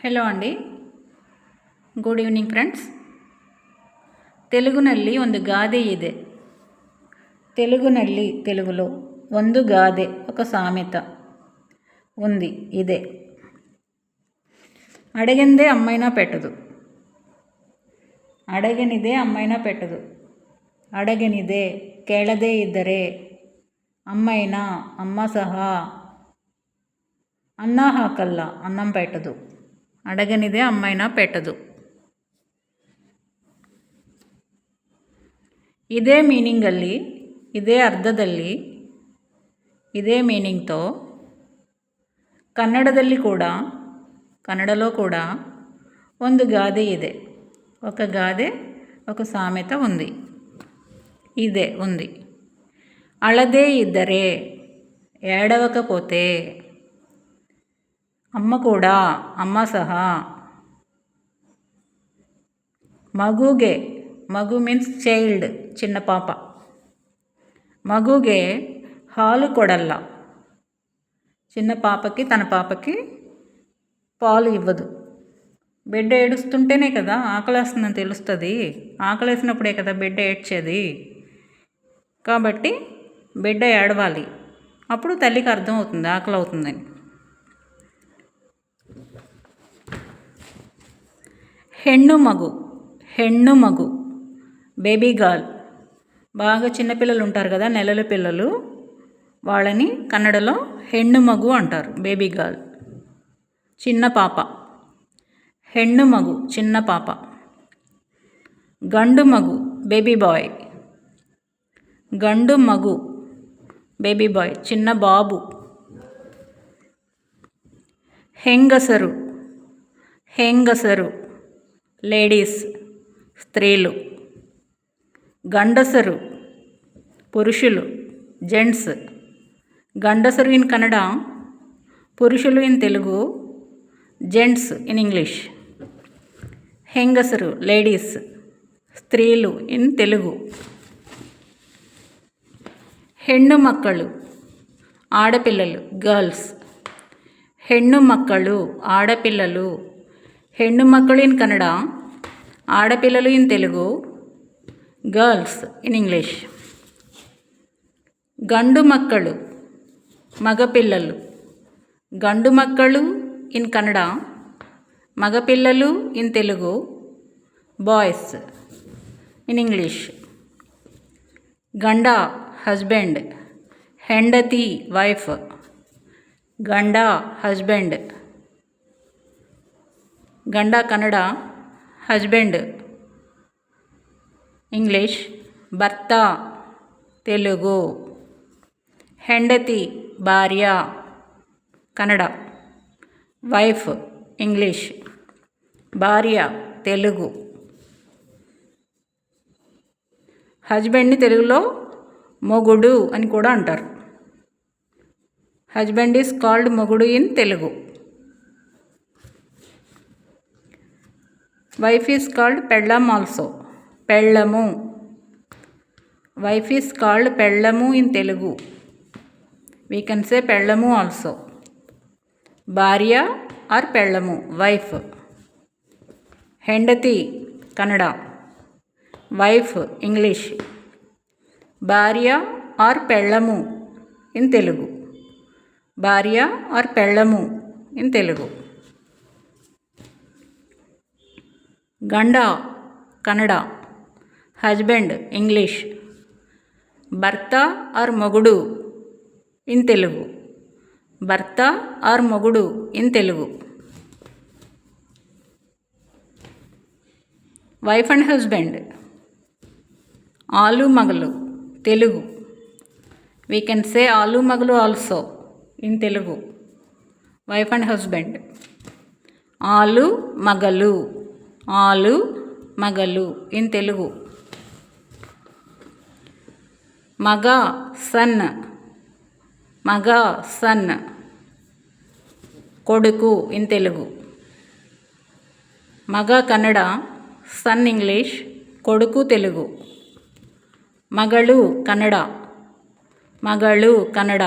Hello ಅಂಡಿ good evening friends. తెలుగుನಲ್ಲಿ ಒಂದು ಗಾದೆ ಇದೆ. తెలుగులో ಒಂದು ಗಾದೆ, ఒక సామెత ఉంది, ಇದೆ. అడిగిందే అమ్మైనా పెట్టదు. అడగనిదే అమ్మైనా పెట్టదు. అడగనిదే ಕೇಳದೇ ಇದ್ದರೆ అమ్మైనా, అమ్మ సహా అన్న ಹಾಕಲ್ಲ, అన్నం పెట్టదు. అడగనిదే అమ్మైనా పెట్టదు. ಇದೇ ಮೀನಿಂಗಲ್ಲಿ, ಇದೇ ಅರ್ಥದಲ್ಲಿ, ಇದೇ ಮೀನಿಂಗ್తో కన్నడలో కూడా ಒಂದು ಗಾದೆ ಇದೆ. ఒక గాదే, ఒక సామెత ఉంది, ఉంది. అಳదే ఇద్దరే, ఏడవకపోతే, అమ్మ కూడా, అమ్మ సహా, మగుಗೆ, మగు మీన్స్ చైల్డ్, చిన్న పాప, మగుಗೆ ಹಾಲು ಕೊಡಲ್ಲ, చిన్న పాపకి, తన పాపకి పాలు ఇవ్వదు. బిడ్డ ఏడుస్తుంటేనే కదా ఆకలేస్తుందని తెలుస్తుంది. ఆకలేసినప్పుడే కదా బిడ్డ ఏడ్చేది. కాబట్టి బిడ్డ ఏడవాలి, అప్పుడు తల్లికి అర్థం అవుతుంది ఆకలి అవుతుందని. ಹೆಣ್ಣು ಮಗು బేబీ గర్ల్. బాగా చిన్నపిల్లలు ఉంటారు కదా, నెలల పిల్లలు, వాళ్ళని కన్నడలో ಹೆಣ್ಣು మగు అంటారు, బేబీ గర్ల్, చిన్న పాప. ಹೆಣ್ಣು మగు చిన్న పాప. గండు మగు బేబీ బాయ్. గండు మగు బేబీ బాయ్, చిన్న బాబు. ಹೆಂಗಸರು లేడీస్, స్త్రీలు. గండసరు పురుషులు, జెంట్స్. గండసరు ఇన్ కన్నడ, పురుషులు in Telugu, gents in English. ಹೆಂಗಸರು లేడీస్, స్త్రీలు ఇన్ తెలుగు. ಹೆಣ್ಣು ಮಕ್ಕಳು ఆడపిల్లలు, గర్ల్స్. ಹೆಣ್ಣು మక్కಳು ఆడపిల్లలు. ಹೆಣ್ಣು మಕ್ಕಳು ఇన్ కన్నడ, ఆడపిల్లలు in Telugu, girls in English. గండు మక్కಳು మగపిల్లలు. గండు మక్కಳು ఇన్ కన్నడ, మగపిల్లలు in Telugu, boys in English. గండ హస్బెండ్, ಹೆಂಡತಿ వైఫ్. ಗಂಡ ಹಸ್ಬೆಂಡ್. ಗಂಡ ಕನ್ನಡ, ಹಸ್ಬೆಂಡ್ ఇంగ్లీష్, భర్త తెలుగు. ಹೆಂಡತಿ భార్య కన్నడ, వైఫ్ ఇంగ్లీష్, భార్య తెలుగు. హస్బెండ్ని తెలుగులో మొగుడు అని కూడా అంటారు. హస్బెండ్ ఈజ్ కాల్డ్ మొగుడు in Telugu. Wife is called పెళ్ళాం ఆల్సో, పెళ్ళము. వైఫ్ ఈజ్ కాల్డ్ పెళ్ళము in Telugu. We can say పెళ్ళము ఆల్సో. భార్య ఆర్ పెళ్ళము, వైఫ్. ಹೆಂಡತಿ కన్నడ, వైఫ్ ఇంగ్లీష్, భార్య ఆర్ పెళ్ళము ఇన్ తెలుగు. భార్య ఆర్ పెళ్ళము ఇన్ తెలుగు. గండ కన్నడ, హస్బెండ్ ఇంగ్లీష్, భర్త ఆర్ మొగుడు ఇన్ తెలుగు. భర్త ఆర్ మొగుడు in Telugu. Wife and husband, ఆలు మగలు తెలుగు. వీ కెన్ సే ఆలు మగలు also in Telugu. Wife and husband. ఆలు మగలు, ఆలు మగలు ఇన్ తెలుగు. మగ సన్, మగ సన్ కొడుకు ఇన్ తెలుగు. మగ కన్నడ, సన్ ఇంగ్లీష్, కొడుకు తెలుగు. మಗಳು కన్నడ, మಗಳು Kannada,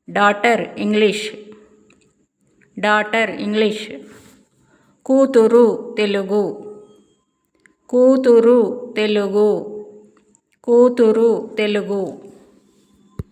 daughter English, daughter English. కూతురు తెలుగు. కూతురు తెలుగు. కూతురు తెలుగు.